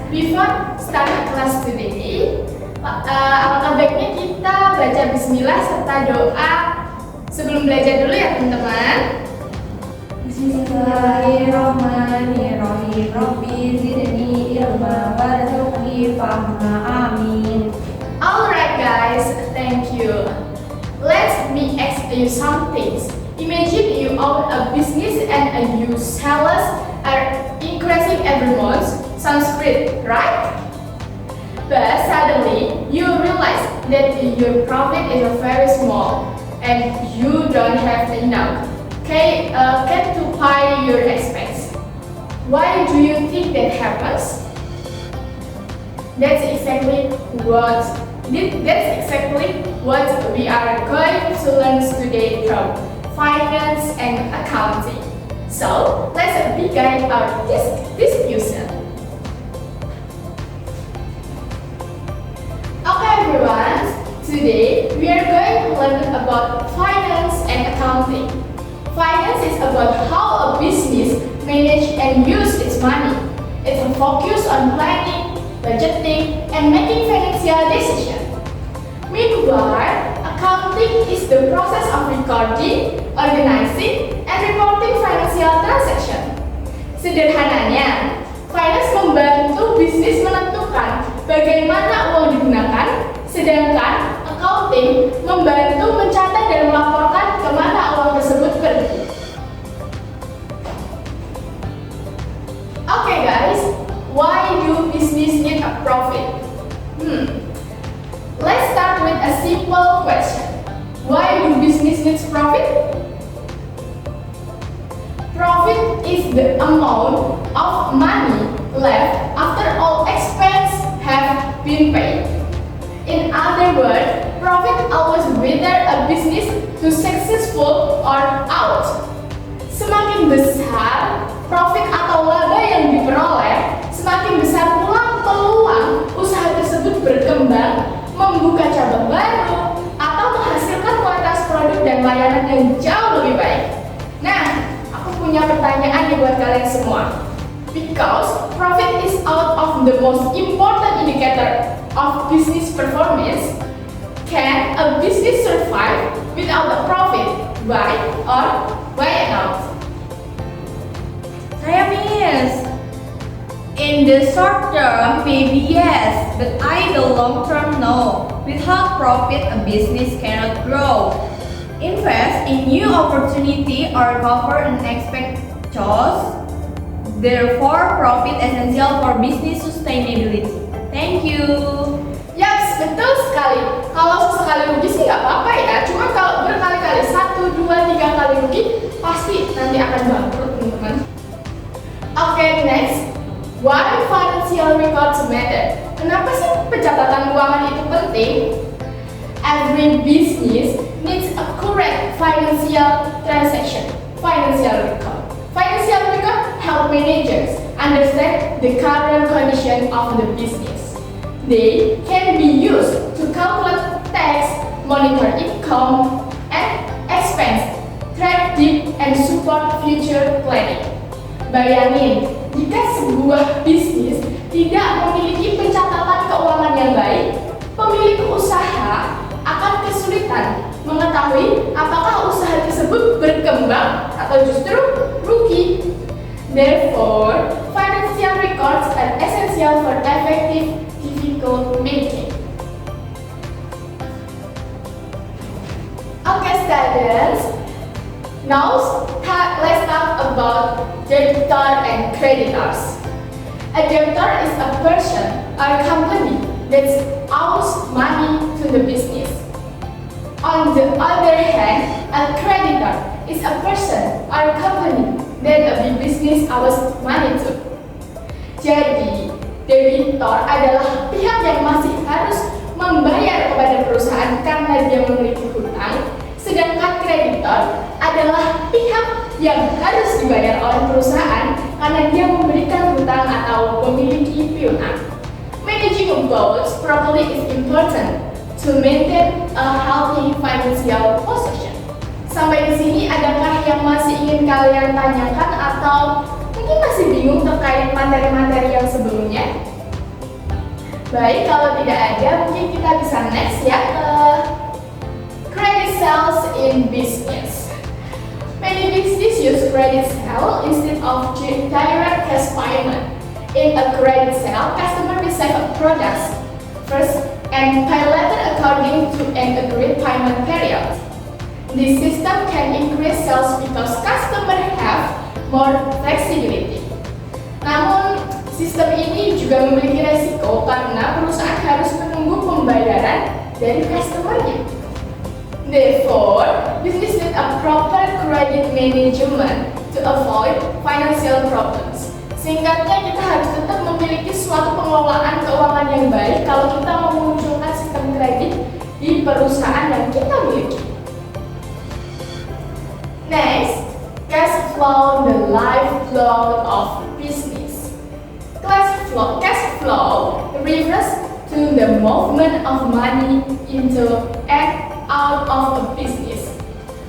before start class today, alangkah baiknya kita baca bismillah serta doa sebelum belajar dulu ya teman-teman. Bismillahirrahmanirrahim. Rabbi zidni ilma warzuqni fahma. Amin. Alright guys, thank you. Let me ask you some things. Imagine you own a business and your sales are increasing every month. Sounds great, right? But suddenly you realize that your profit is very small and you don't have enough can to pay your expense. Why do you think that happens? That's exactly what we are going to learn today from finance and accounting. So let's begin our discussion. Okay everyone, today we are going to learn about finance and accounting. Finance is about how a business manages and uses its money. It's a focus on planning, budgeting, and making financial decisions. Meanwhile, accounting is the process of recording, organizing, and reporting financial transactions. Sederhananya, finance membantu bisnis menentukan bagaimana uang digunakan, sedangkan accounting membantu mencatat dan melaporkan kemana uang tersebut pergi. Okay guys, why do business need a profit? Let's start with a simple question. Why do business needs profit? Profit is the amount of money left after all expenses have been paid. In other words, profit always whether a business to successful or out. Semakin besar profit atau laba yang diperoleh, semakin besar pula peluang usaha tersebut berkembang, membuka cabang baru, atau menghasilkan kualitas produk dan layanan yang jauh lebih baik. Nah, aku punya pertanyaan nih buat kalian semua. Because profit is out of the most important indicator of business performance, can a business survive without a profit? Why or why not? Saya miss. In the short term, maybe yes, but in the long term, no. Without profit, a business cannot grow. Invest in new opportunity or cover unexpected costs. Therefore, profit essential for business sustainability. Thank you. Yaps, betul sekali. Kalau sesekali rugi sih nggak apa-apa ya. Cuma kalau berkali-kali, 1, 2, 3 kali rugi, pasti nanti akan bangkrut teman-teman. Okay, next. Why financial records matter? Kenapa sih pencatatan keuangan itu penting? Every business needs a correct financial transaction, financial record. Financial record help managers understand the current condition of the business. They can be used to calculate tax, monitor income and expense, track debt, and support future planning. Bayangin, jika sebuah bisnis tidak memiliki pencatatan keuangan yang baik, pemilik usaha akan kesulitan mengetahui apakah usaha tersebut berkembang atau justru rugi. Therefore, financial records are essential for effective difficult making. Okay, students. Now, let's talk about debtor and creditors. A debtor is a person or company that owes money to the business. On the other hand, a creditor is a person or company that the business owes money to. Jadi, debitor adalah pihak yang masih harus membayar kepada perusahaan karena dia memiliki hutang, sedangkan kreditor adalah pihak yang harus dibayar oleh perusahaan karena dia memberikan hutang atau memiliki piutang. Managing both properly is important to maintain a healthy financial position. Sampai di sini adakah yang masih ingin kalian tanyakan atau mungkin masih bingung terkait materi-materi yang sebelumnya? Baik, kalau tidak ada, mungkin kita bisa next ya ke credit sales in business. Many businesses use credit sale instead of direct cash payment. In a credit sale, customer receive a product first and pay later according to an agreed payment period. This system can increase sales because customers have more flexibility. Namun, sistem ini juga memiliki resiko karena perusahaan harus menunggu pembayaran dari customer-nya. Therefore, business need a proper credit management to avoid financial problems. Singkatnya, kita harus tetap memiliki suatu pengelolaan keuangan yang baik kalau kita memunculkan sistem kredit di perusahaan yang kita miliki. Next, cash flow, the lifeblood of business. Cash flow refers to the movement of money into and out of a business.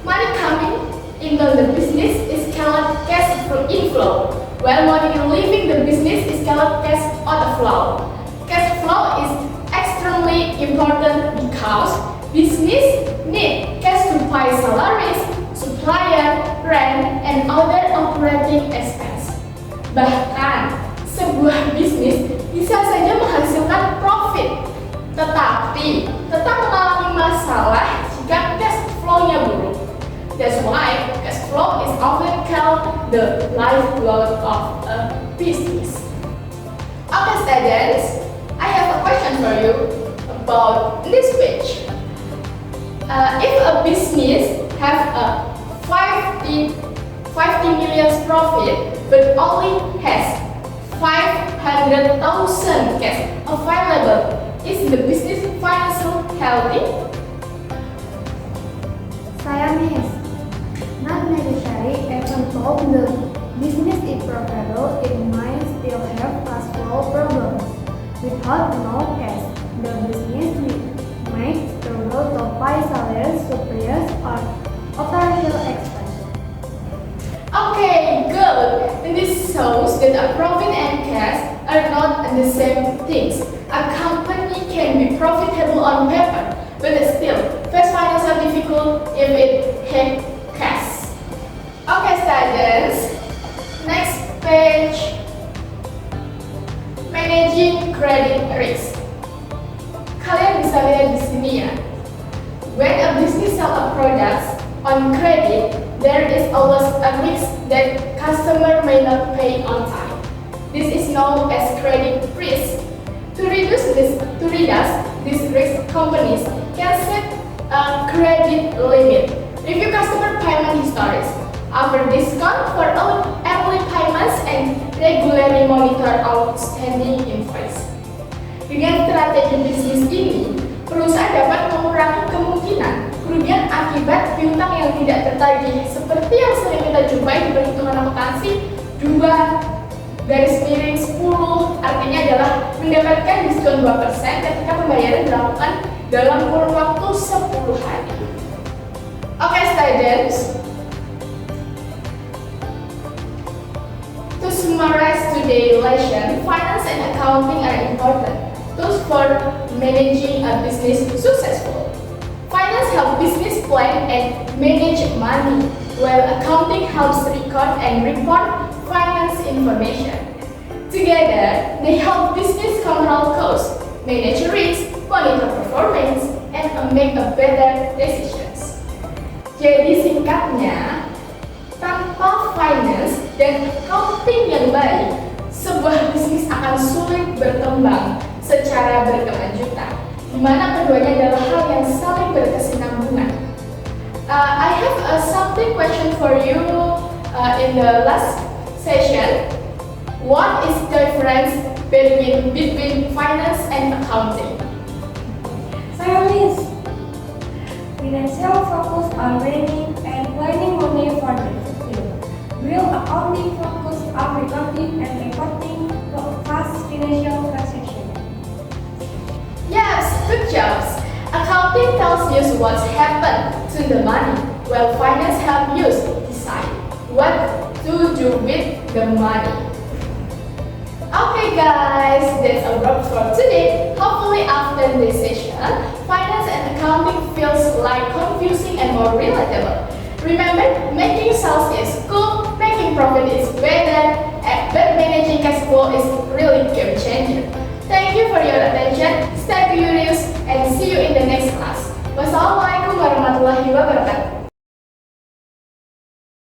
Money coming into the business is called cash inflow, while money leaving the business is called cash outflow. Cash flow is extremely important because business need cash to pay salaries, supplier, rent, and other operating expense. Bahkan, sebuah bisnis bisa saja menghasilkan profit, tetapi tetap mengalami masalah jika cash flow-nya buruk. That's why cash flow is often called the lifeblood of a business. Okay, students, I have a question for you about this page. If a business have a 50 million profit but only has 500,000 cash available, is the business financially healthy? Saya miss. Not necessary, even though the business is profitable, it might still have cash flow problems. Without no cash, the business might struggle to pay salaries, suppliers, or operational expenses. Okay, good. And this shows that a profit and cash are not the same things. A company can be profitable on paper, but still face financial difficult if it has cash. Okay, students. Next page. Managing credit risk. Kalian bisa lihat di sini ya. When a business sell a product on credit, there is always a risk that customer may not pay on time. This is known as credit risk. To reduce this risk, companies can set a credit limit, review customer payment histories, offer discount for early payments, and regularly monitor outstanding invoice. Dengan strategi bisnis ini, perusahaan dapat mengurangi kemungkinan kerugian akibat piutang yang tidak tertagih, seperti yang sering kita jumpai di perhitungan akuntansi 2/10, artinya adalah mendapatkan diskon 2% ketika pembayaran dilakukan dalam kurun waktu 10 hari. Okay, students. To summarize today's lesson, finance and accounting are important tools for managing a business successful. Finance helps business plan and manage money, while accounting helps record and report finance information. Together, they help business control costs, manage risk, monitor performance, and make a better decisions. Jadi singkatnya, tanpa finance dan accounting yang baik, sebuah bisnis akan sulit berkembang secara berkelanjutan, di mana keduanya adalah hal yang saling berkesinambungan. I have something question for you in the last session. What is the difference between finance and accounting? Saya miss. Financial focus on managing and planning money for the future. Real accounting focus on recording and reporting past financial transactions. Yes, good jobs. Accounting tells you what's happened to the money, while finance helps you decide what to do with the money. Okay guys, that's a wrap for today. Especially after this session, finance and accounting feels like confusing and more relatable. Remember, making sales is cool, making profit is better, but managing cash flow is really game changer. Thank you for your attention, stay curious, and see you in the next class. Wassalamualaikum warahmatullahi wabarakatuh.